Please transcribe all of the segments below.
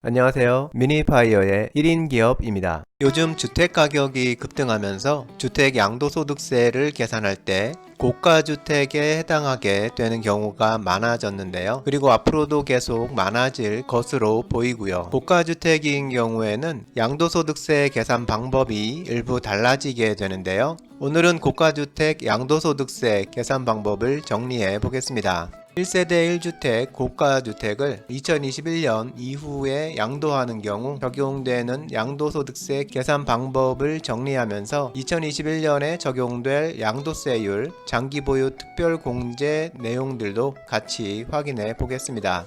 안녕하세요. 미니파이어의 1인 기업입니다. 요즘 주택 가격이 급등하면서 주택 양도소득세를 계산할 때 고가주택에 해당하게 되는 경우가 많아졌는데요. 그리고 앞으로도 계속 많아질 것으로 보이고요. 고가주택인 경우에는 양도소득세 계산 방법이 일부 달라지게 되는데요. 오늘은 고가주택 양도소득세 계산 방법을 정리해 보겠습니다. 1세대 1주택 고가주택을 2021년 이후에 양도하는 경우 적용되는 양도소득세 계산 방법을 정리하면서 2021년에 적용될 양도세율, 장기보유 특별공제 내용들도 같이 확인해 보겠습니다.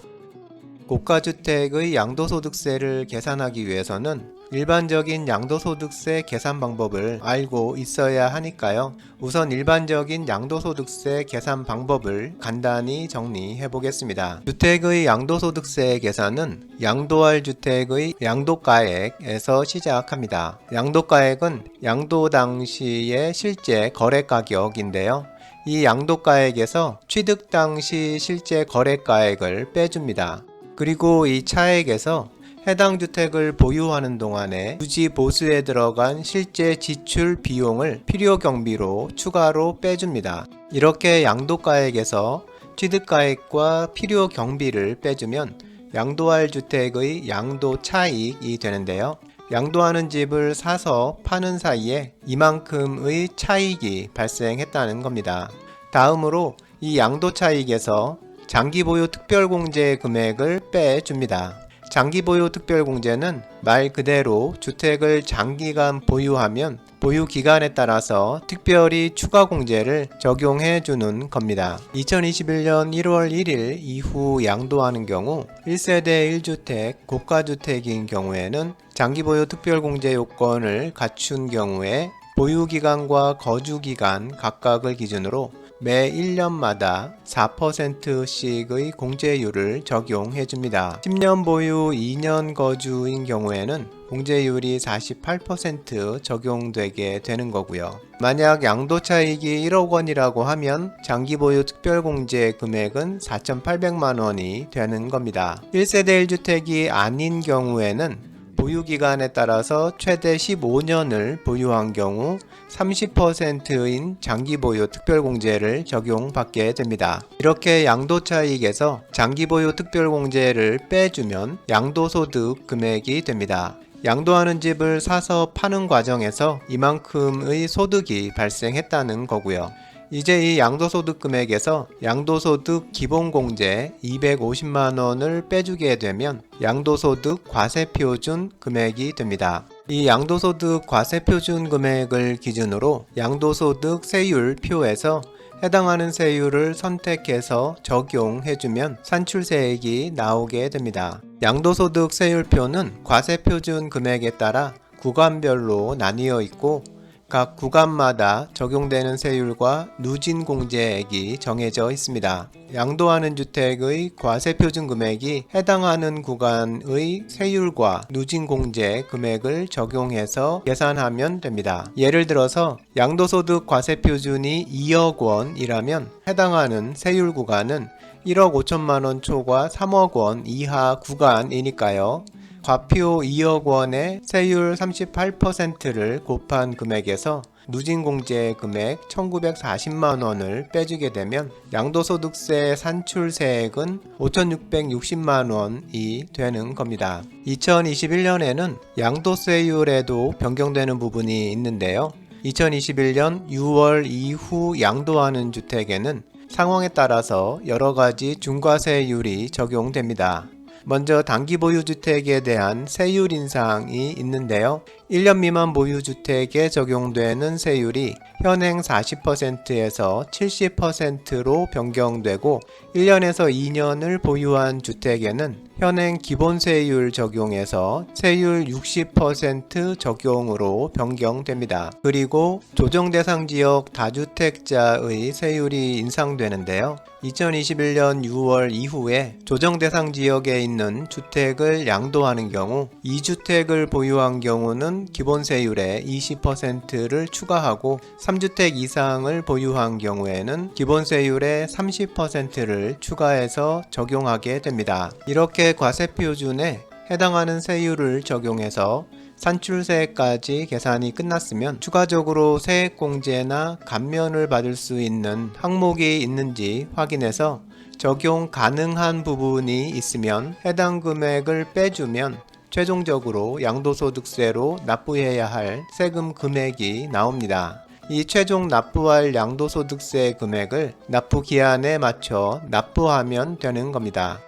고가주택의 양도소득세를 계산하기 위해서는 일반적인 양도소득세 계산 방법을 알고 있어야 하니까요. 우선 일반적인 양도소득세 계산 방법을 간단히 정리해 보겠습니다. 주택의 양도소득세 계산은 양도할 주택의 양도가액에서 시작합니다. 양도가액은 양도 당시의 실제 거래가격인데요. 이 양도가액에서 취득 당시 실제 거래가액을 빼줍니다. 그리고 이 차액에서 해당 주택을 보유하는 동안에 유지 보수에 들어간 실제 지출 비용을 필요 경비로 추가로 빼줍니다. 이렇게 양도가액에서 취득가액과 필요 경비를 빼주면 양도할 주택의 양도 차익이 되는데요. 양도하는 집을 사서 파는 사이에 이만큼의 차익이 발생했다는 겁니다. 다음으로 이 양도 차익에서 장기보유 특별공제 금액을 빼줍니다. 장기보유 특별공제는 말 그대로 주택을 장기간 보유하면 보유기간에 따라서 특별히 추가공제를 적용해주는 겁니다. 2021년 1월 1일 이후 양도하는 경우 1세대 1주택 고가주택인 경우에는 장기보유 특별공제 요건을 갖춘 경우에 보유기간과 거주기간 각각을 기준으로 매 1년마다 4%씩의 공제율을 적용해 줍니다. 10년 보유 2년 거주인 경우에는 공제율이 48% 적용되게 되는 거고요. 만약 양도차익이 1억 원이라고 하면 장기보유 특별공제 금액은 4,800만 원이 되는 겁니다. 1세대 1주택이 아닌 경우에는 보유기간에 따라서 최대 15년을 보유한 경우 30%인 장기보유 특별공제를 적용받게 됩니다. 이렇게 양도차익에서 장기보유 특별공제를 빼주면 양도소득 금액이 됩니다. 양도하는 집을 사서 파는 과정에서 이만큼의 소득이 발생했다는 거고요. 이제 이 양도소득 금액에서 양도소득 기본공제 250만원을 빼주게 되면 양도소득 과세표준 금액이 됩니다. 이 양도소득 과세표준 금액을 기준으로 양도소득 세율표에서 해당하는 세율을 선택해서 적용해주면 산출세액이 나오게 됩니다. 양도소득 세율표는 과세표준 금액에 따라 구간별로 나뉘어 있고 각 구간마다 적용되는 세율과 누진공제액이 정해져 있습니다. 양도하는 주택의 과세표준 금액이 해당하는 구간의 세율과 누진공제 금액을 적용해서 계산하면 됩니다. 예를 들어서 양도소득 과세표준이 2억 원이라면 해당하는 세율 구간은 1억 5천만 원 초과 3억 원 이하 구간이니까요. 과표 2억 원의 세율 38%를 곱한 금액에서 누진공제 금액 1940만 원을 빼주게 되면 양도소득세 산출세액은 5660만 원이 되는 겁니다. 2021년에는 양도세율에도 변경되는 부분이 있는데요. 2021년 6월 이후 양도하는 주택에는 상황에 따라서 여러가지 중과세율이 적용됩니다. 먼저 단기보유주택에 대한 세율 인상이 있는데요. 1년 미만 보유주택에 적용되는 세율이 현행 40%에서 70%로 변경되고 1년에서 2년을 보유한 주택에는 현행 기본세율 적용에서 세율 60% 적용으로 변경됩니다. 그리고 조정대상지역 다주택자의 세율이 인상되는데요. 2021년 6월 이후에 조정대상지역에 있는 주택을 양도하는 경우 2주택을 보유한 경우는 기본세율의 20%를 추가하고 3주택 이상을 보유한 경우에는 기본세율의 30%를 추가해서 적용하게 됩니다. 이렇게 과세표준에 해당하는 세율을 적용해서 산출세까지 계산이 끝났으면 추가적으로 세액공제나 감면을 받을 수 있는 항목이 있는지 확인해서 적용 가능한 부분이 있으면 해당 금액을 빼주면 최종적으로 양도소득세로 납부해야 할 세금 금액이 나옵니다. 이 최종 납부할 양도소득세 금액을 납부기한에 맞춰 납부하면 되는 겁니다.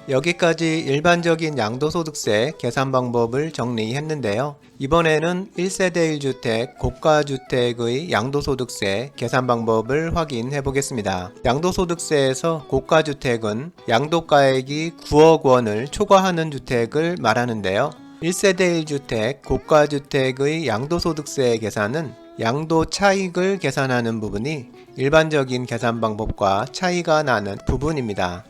여기까지 일반적인 양도소득세 계산 방법을 정리했는데요. 이번에는 1세대 1주택 고가주택의 양도소득세 계산 방법을 확인해 보겠습니다. 양도소득세에서 고가주택은 양도가액이 9억 원을 초과하는 주택을 말하는데요. 1세대 1주택 고가주택의 양도소득세 계산은 양도 차익을 계산하는 부분이 일반적인 계산 방법과 차이가 나는 부분입니다.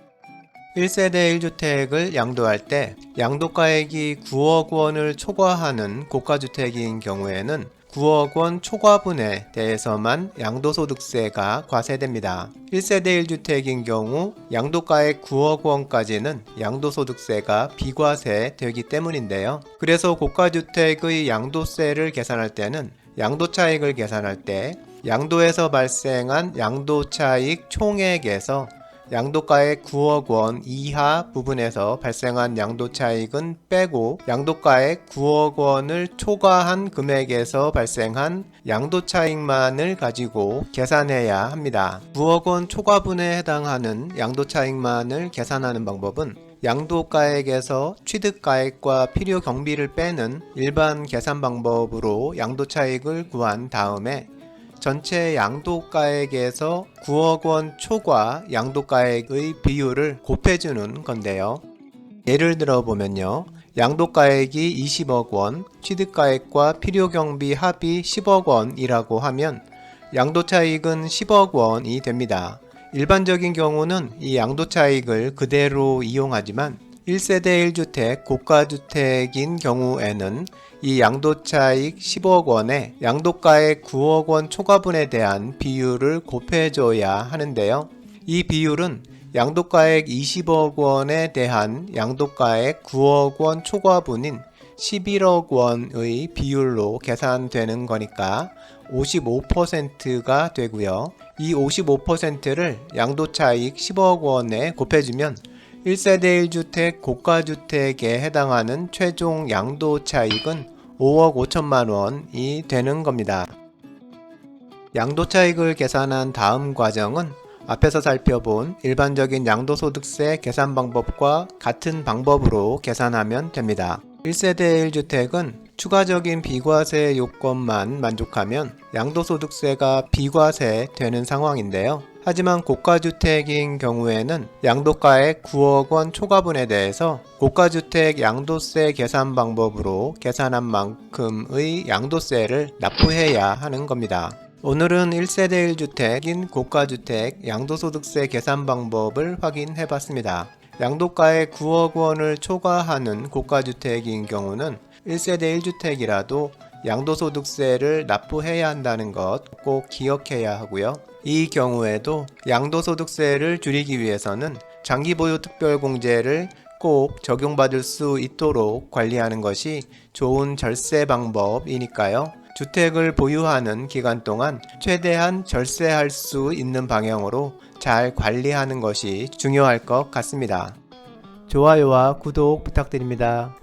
1세대 1주택을 양도할 때 양도가액이 9억 원을 초과하는 고가주택인 경우에는 9억 원 초과분에 대해서만 양도소득세가 과세됩니다. 1세대 1주택인 경우 양도가액 9억 원까지는 양도소득세가 비과세되기 때문인데요. 그래서 고가주택의 양도세를 계산할 때는 양도차익을 계산할 때 양도에서 발생한 양도차익 총액에서 양도가액 9억 원 이하 부분에서 발생한 양도차익은 빼고 양도가액 9억 원을 초과한 금액에서 발생한 양도차익만을 가지고 계산해야 합니다. 9억 원 초과분에 해당하는 양도차익만을 계산하는 방법은 양도가액에서 취득가액과 필요경비를 빼는 일반 계산 방법으로 양도차익을 구한 다음에 전체 양도가액에서 9억 원 초과 양도가액의 비율을 곱해주는 건데요. 예를 들어 보면요. 양도가액이 20억 원, 취득가액과 필요경비 합이 10억 원이라고 하면 양도차익은 10억 원이 됩니다. 일반적인 경우는 이 양도차익을 그대로 이용하지만 1세대 1주택 고가주택인 경우에는 이 양도차익 10억 원에 양도가액 9억 원 초과분에 대한 비율을 곱해줘야 하는데요. 이 비율은 양도가액 20억 원에 대한 양도가액 9억 원 초과분인 11억 원의 비율로 계산되는 거니까 55%가 되고요. 이 55%를 양도차익 10억 원에 곱해주면 1세대 1주택 고가주택에 해당하는 최종 양도차익은 5억 5천만 원이 되는 겁니다. 양도차익을 계산한 다음 과정은 앞에서 살펴본 일반적인 양도소득세 계산 방법과 같은 방법으로 계산하면 됩니다. 1세대 1주택은 추가적인 비과세 요건만 만족하면 양도소득세가 비과세 되는 상황인데요. 하지만 고가주택인 경우에는 양도가액 9억 원 초과분에 대해서 고가주택 양도세 계산 방법으로 계산한 만큼의 양도세를 납부해야 하는 겁니다. 오늘은 1세대 1주택인 고가주택 양도소득세 계산 방법을 확인해 봤습니다. 양도가액 9억 원을 초과하는 고가주택인 경우는 1세대 1주택이라도 양도소득세를 납부해야 한다는 것 꼭 기억해야 하고요. 이 경우에도 양도소득세를 줄이기 위해서는 장기보유 특별공제를 꼭 적용받을 수 있도록 관리하는 것이 좋은 절세 방법이니까요. 주택을 보유하는 기간 동안 최대한 절세할 수 있는 방향으로 잘 관리하는 것이 중요할 것 같습니다. 좋아요와 구독 부탁드립니다.